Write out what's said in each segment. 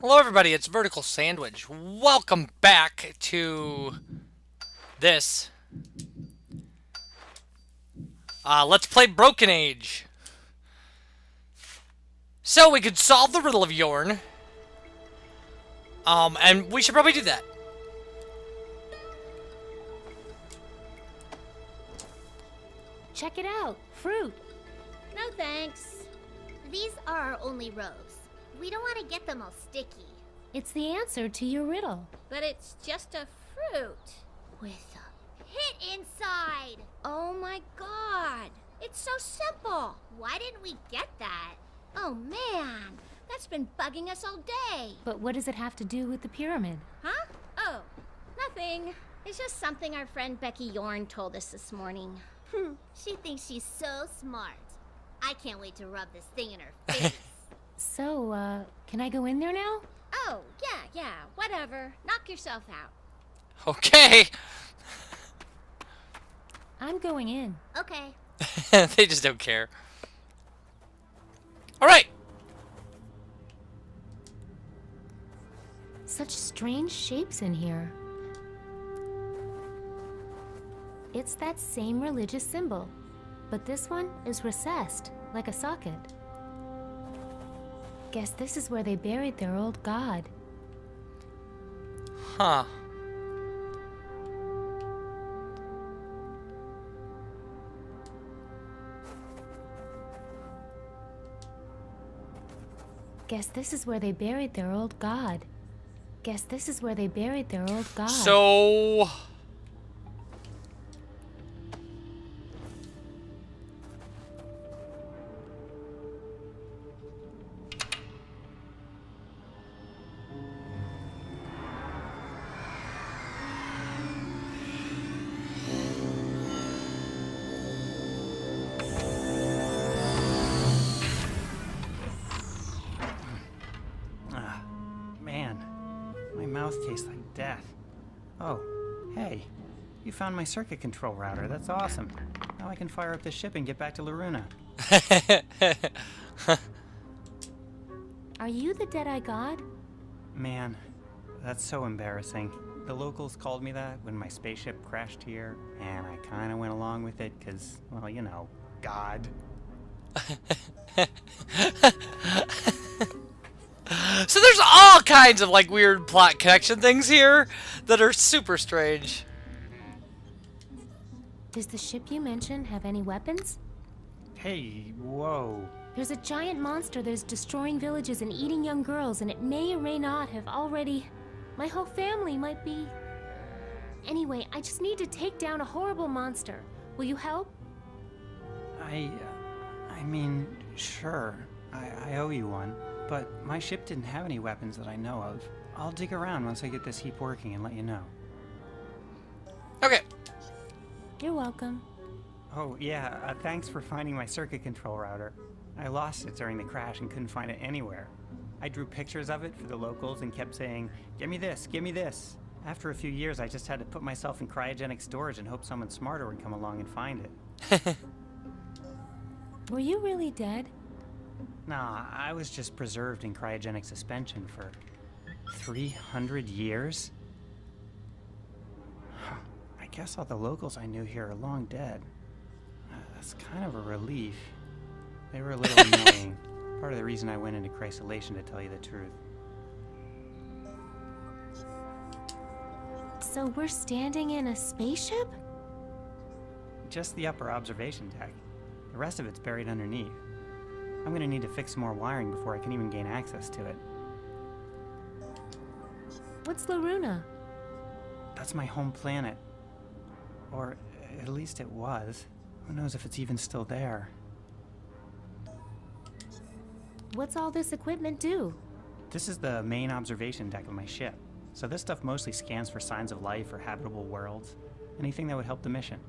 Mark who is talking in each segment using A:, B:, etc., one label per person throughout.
A: Hello, everybody. It's Vertical Sandwich. Welcome back to this. Let's play Broken Age. So we could solve the riddle of Yorn. And we should probably do that.
B: Check it out. Fruit.
C: No thanks. These are our only rows. We don't want to get them all sticky.
B: It's the answer to your riddle.
C: But it's just a fruit with a pit inside. Oh my god. It's so simple. Why didn't we get that? Oh man, that's been bugging us all day.
B: But what does it have to do with the pyramid?
C: Huh? Oh, nothing. It's just something our friend Becky Yorn told us this morning. She thinks she's so smart. I can't wait to rub this thing in her face.
B: So, can I go in there now?
C: Oh, yeah, whatever. Knock yourself out.
A: Okay.
B: I'm going in.
C: Okay.
A: They just don't care. All right.
B: Such strange shapes in here. It's that same religious symbol, but this one is recessed, like a socket. Guess this is where they buried their old god.
A: Huh.
B: Guess this is where they buried their old god. Guess this is where they buried their old god.
A: So...
D: Man, my mouth tastes like death. Oh, hey, you found my circuit control router. That's awesome. Now I can fire up the ship and get back to Loruna.
B: Are you the Deadeye God?
D: Man, that's so embarrassing. The locals called me that when my spaceship crashed here, and I kind of went along with it because, well, you know, God.
A: So there's all kinds of like weird plot connection things here that are super strange.
B: Does the ship you mentioned have any weapons?
D: Hey, whoa.
B: There's a giant monster that is destroying villages and eating young girls, and it may or may not have already... My whole family might be... Anyway, I just need to take down a horrible monster. Will you help?
D: I mean, sure. I owe you one. But my ship didn't have any weapons that I know of. I'll dig around once I get this heap working and let you know.
A: Okay.
B: You're welcome.
D: Oh, yeah, thanks for finding my circuit control router. I lost it during the crash and couldn't find it anywhere. I drew pictures of it for the locals and kept saying, "Give me this, give me this." After a few years, I just had to put myself in cryogenic storage and hope someone smarter would come along and find it.
B: Were you really dead?
D: Nah, I was just preserved in cryogenic suspension for 300 years? Huh. I guess all the locals I knew here are long dead. That's kind of a relief. They were a little annoying. Part of the reason I went into crysolation, to tell you the truth.
B: So we're standing in a spaceship?
D: Just the upper observation deck. The rest of it's buried underneath. I'm gonna need to fix some more wiring before I can even gain access to it.
B: What's Loruna?
D: That's my home planet. Or at least it was. Who knows if it's even still there.
B: What's all this equipment do?
D: This is the main observation deck of my ship. So this stuff mostly scans for signs of life or habitable worlds. Anything that would help the mission.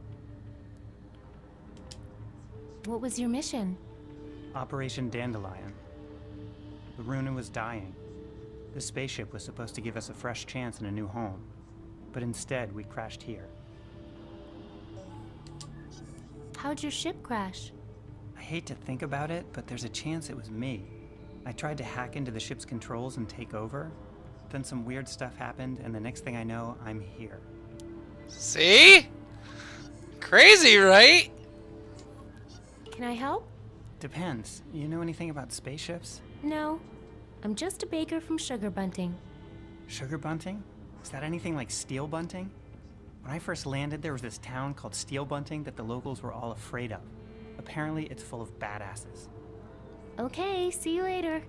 B: What was your mission?
D: Operation Dandelion. Loruna was dying. The spaceship was supposed to give us a fresh chance and a new home. But instead, we crashed here.
B: How'd your ship crash?
D: I hate to think about it, but there's a chance it was me. I tried to hack into the ship's controls and take over. Then some weird stuff happened, and the next thing I know, I'm here.
A: See? Crazy, right?
B: Can I help?
D: Depends. You know anything about spaceships?
B: No. I'm just a baker from Sugar Bunting.
D: Sugar Bunting? Is that anything like Steel Bunting? When I first landed, there was this town called Steel Bunting that the locals were all afraid of. Apparently, it's full of badasses.
B: Okay, see you later.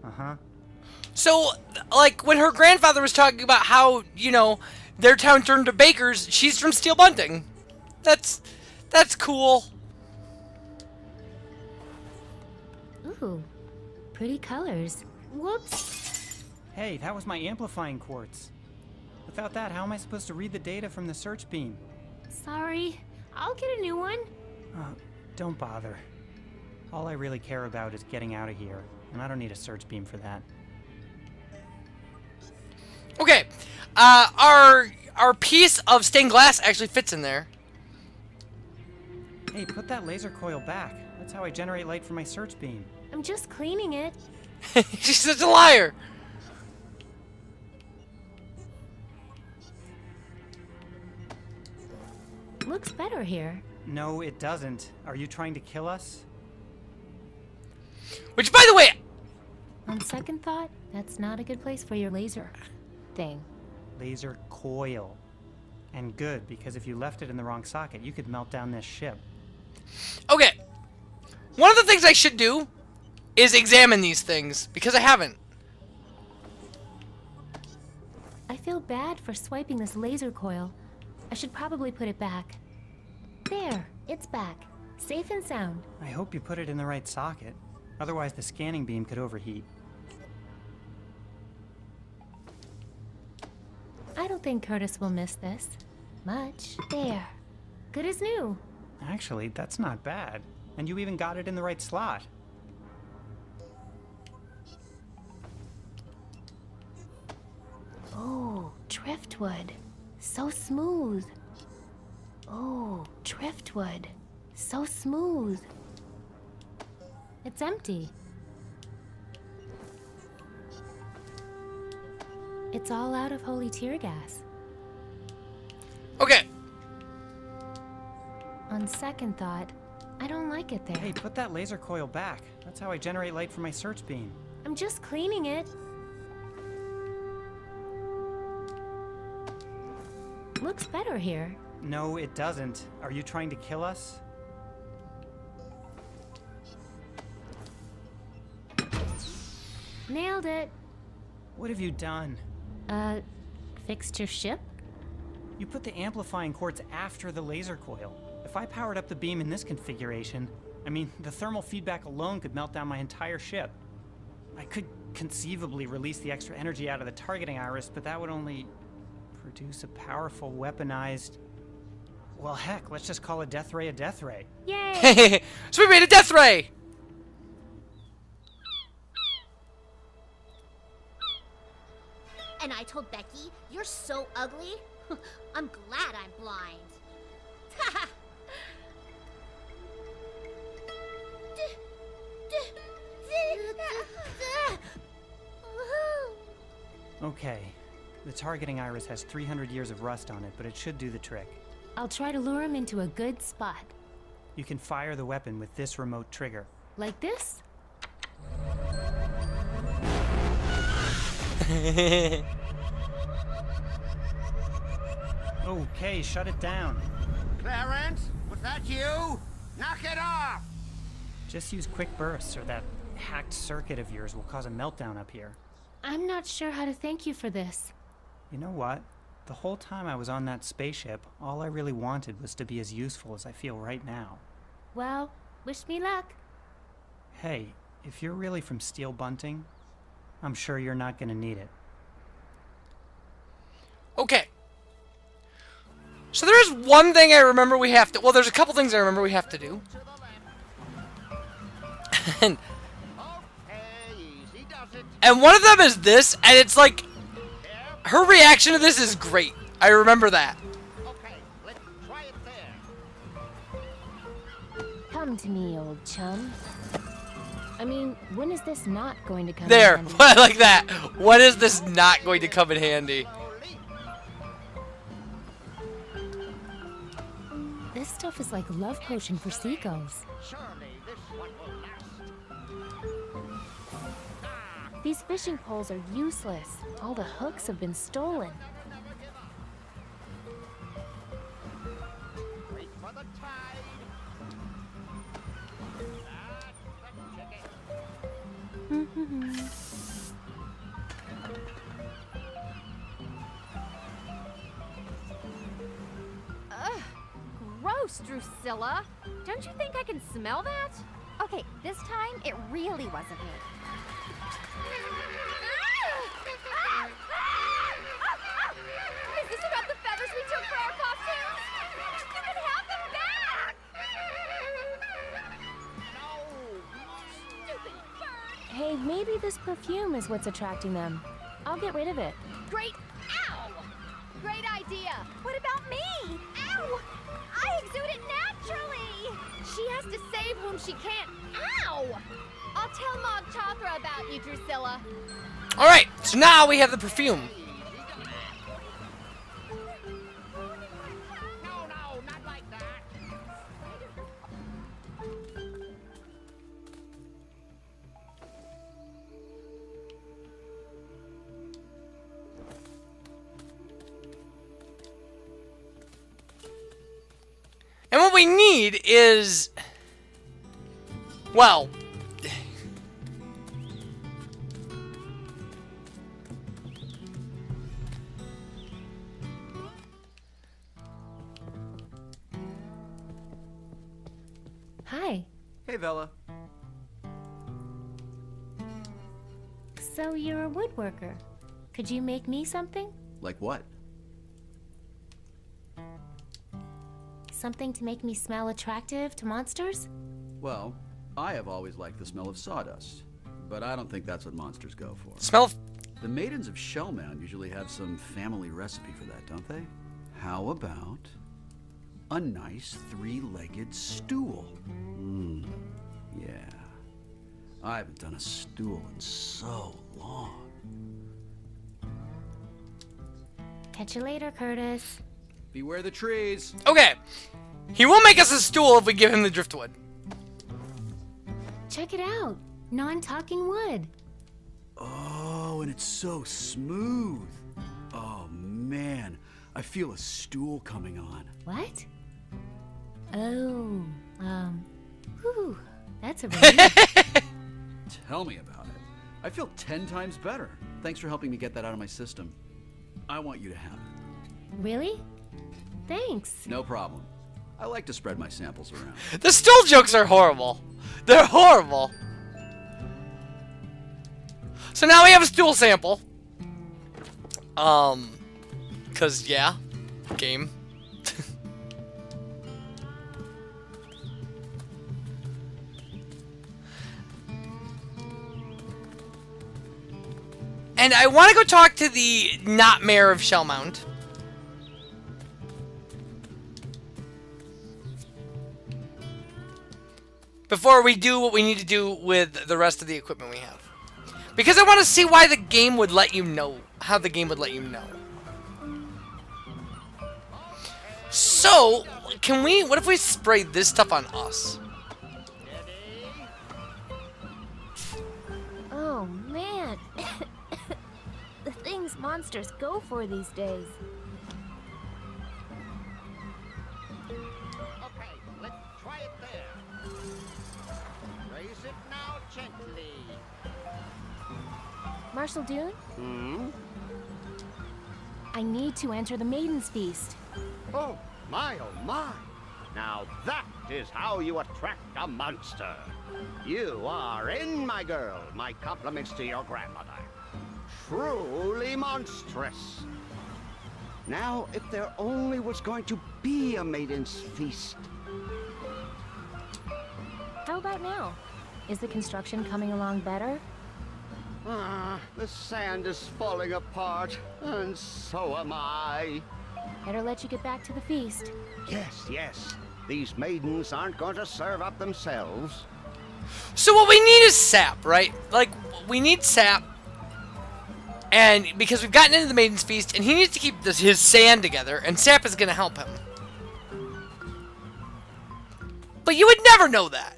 D: Uh-huh.
A: So, like, when her grandfather was talking about how, you know, their town turned to bakers, she's from Steel Bunting. That's cool.
B: Ooh, pretty colors. Whoops.
D: Hey, that was my amplifying quartz. Without that, how am I supposed to read the data from the search beam?
B: Sorry. I'll get a new one.
D: Don't bother. All I really care about is getting out of here, and I don't need a search beam for that.
A: Okay, our piece of stained glass actually fits in there.
D: Hey, put that laser coil back. That's how I generate light from my search beam.
B: I'm just cleaning it.
A: She's such a liar.
B: Looks better here.
D: No, it doesn't. Are you trying to kill us?
A: Which, by the way,
B: On second thought, that's not a good place for your laser thing.
D: Laser coil. And good, because if you left it in the wrong socket, you could melt down this ship.
A: okay. One of the things I should do is examine these things, because I haven't.
B: I feel bad for swiping this laser coil. I should probably put it back. There, it's back. Safe and sound.
D: I hope you put it in the right socket. Otherwise, the scanning beam could overheat.
B: I don't think Curtis will miss this. Much. There. Good as new.
D: Actually, that's not bad. And you even got it in the right slot.
B: Oh, driftwood. So smooth. Oh, driftwood. So smooth. It's empty. It's all out of holy tear gas.
A: Okay.
B: On second thought, I don't like it there.
D: Hey, put that laser coil back. That's how I generate light from my search beam.
B: I'm just cleaning it. Looks better here.
D: No, it doesn't. Are you trying to kill us?
B: Nailed it.
D: What have you done?
B: Fixed your ship?
D: You put the amplifying quartz after the laser coil. If I powered up the beam in this configuration, I mean, the thermal feedback alone could melt down my entire ship. I could conceivably release the extra energy out of the targeting iris, but that would only produce a powerful weaponized... Well, heck, let's just call a death ray a death ray.
B: Yay!
A: So we made a death ray.
C: And I told Becky, you're so ugly. I'm glad I'm blind.
D: Okay, the targeting iris has 300 years of rust on it, but it should do the trick.
B: I'll try to lure him into a good spot.
D: You can fire the weapon with this remote trigger.
B: Like this?
D: Okay, shut it down.
E: Clarence, was that you? Knock it off!
D: Just use quick bursts, or that hacked circuit of yours will cause a meltdown up here.
B: I'm not sure how to thank you for this.
D: You know what? The whole time I was on that spaceship, all I really wanted was to be as useful as I feel right now.
B: Well, wish me luck.
D: Hey, if you're really from Steel Bunting, I'm sure you're not gonna need it.
A: Okay. So there's one thing I remember we have to... Well, there's a couple things I remember we have to do. and one of them is this, and it's like... Her reaction to this is great. I remember that.
E: Okay, let's try it there.
B: Come to me, old chum. I mean, when is this not going to come
A: There,
B: in handy?
A: like that. When is this not going to come in handy?
B: This stuff is like love potion for seagulls.
E: Surely this one will last.
B: These fishing poles are useless. All the hooks have been stolen.
E: Wait for the tide. That's the chicken.
F: Gross, Drusilla. Don't you think I can smell that? Okay, this time it really wasn't me. Is this about the feathers we took for our costumes? You can have them back! Stupid bird!
B: Hey, maybe this perfume is what's attracting them. I'll get rid of it.
F: Great. Ow! Great idea. What about me? Ow! I exude it naturally. She has to save whom she can't. Ow! I'll tell Mog Chothra about you, Drusilla.
A: Alright, so now we have the perfume.
E: No, not like that.
A: And what we need is... Well...
B: Hi.
G: Hey, Vela.
B: So you're a woodworker. Could you make me something?
G: Like what?
B: Something to make me smell attractive to monsters?
G: Well, I have always liked the smell of sawdust, but I don't think that's what monsters go for.
A: Smell of...
G: The maidens of Shellmound usually have some family recipe for that, don't they? How about a nice three-legged stool? Yeah. I haven't done a stool in so long.
B: Catch you later, Curtis.
G: Beware the trees.
A: Okay. He will make us a stool if we give him the driftwood.
B: Check it out. Non-talking wood.
G: Oh, and it's so smooth. Oh, man. I feel a stool coming on.
B: What? Oh, whew, that's a relief.
G: Tell me about it. I feel 10 times better. Thanks for helping me get that out of my system. I want you to have it.
B: Really? Thanks.
G: No problem. I like to spread my samples around.
A: The stool jokes are horrible. They're horrible. So now we have a stool sample. Cause yeah, game. And I want to go talk to the not mayor of Shellmound. Before we do what we need to do with the rest of the equipment we have. Because I want to see why the game would let you know. How the game would let you know. So, can we... What if we spray this stuff on us?
B: Oh, man. The things monsters go for these days.
E: Okay, let's try it there. Raise it now gently.
B: Marshal Dune,
E: Hmm?
B: I need to enter the Maiden's Feast.
E: Oh my. Now that is how you attract a monster. You are in, my girl. My compliments to your grandmother. Truly monstrous. Now, if there only was going to be a Maiden's Feast.
B: How about now? Is the construction coming along better?
E: Ah, the sand is falling apart, and so am I.
B: Better let you get back to the feast.
E: Yes. These maidens aren't going to serve up themselves.
A: So what we need is sap, right? Like, we need sap. And because we've gotten into the Maiden's Feast, and he needs to keep his sand together, and sap is going to help him. But you would never know that.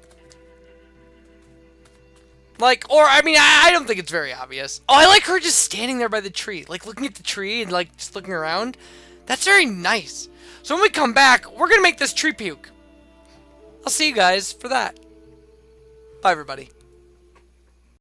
A: Like, or, I mean, I don't think it's very obvious. Oh, I like her just standing there by the tree. Like, looking at the tree and, like, just looking around. That's very nice. So when we come back, we're going to make this tree puke. I'll see you guys for that. Bye, everybody.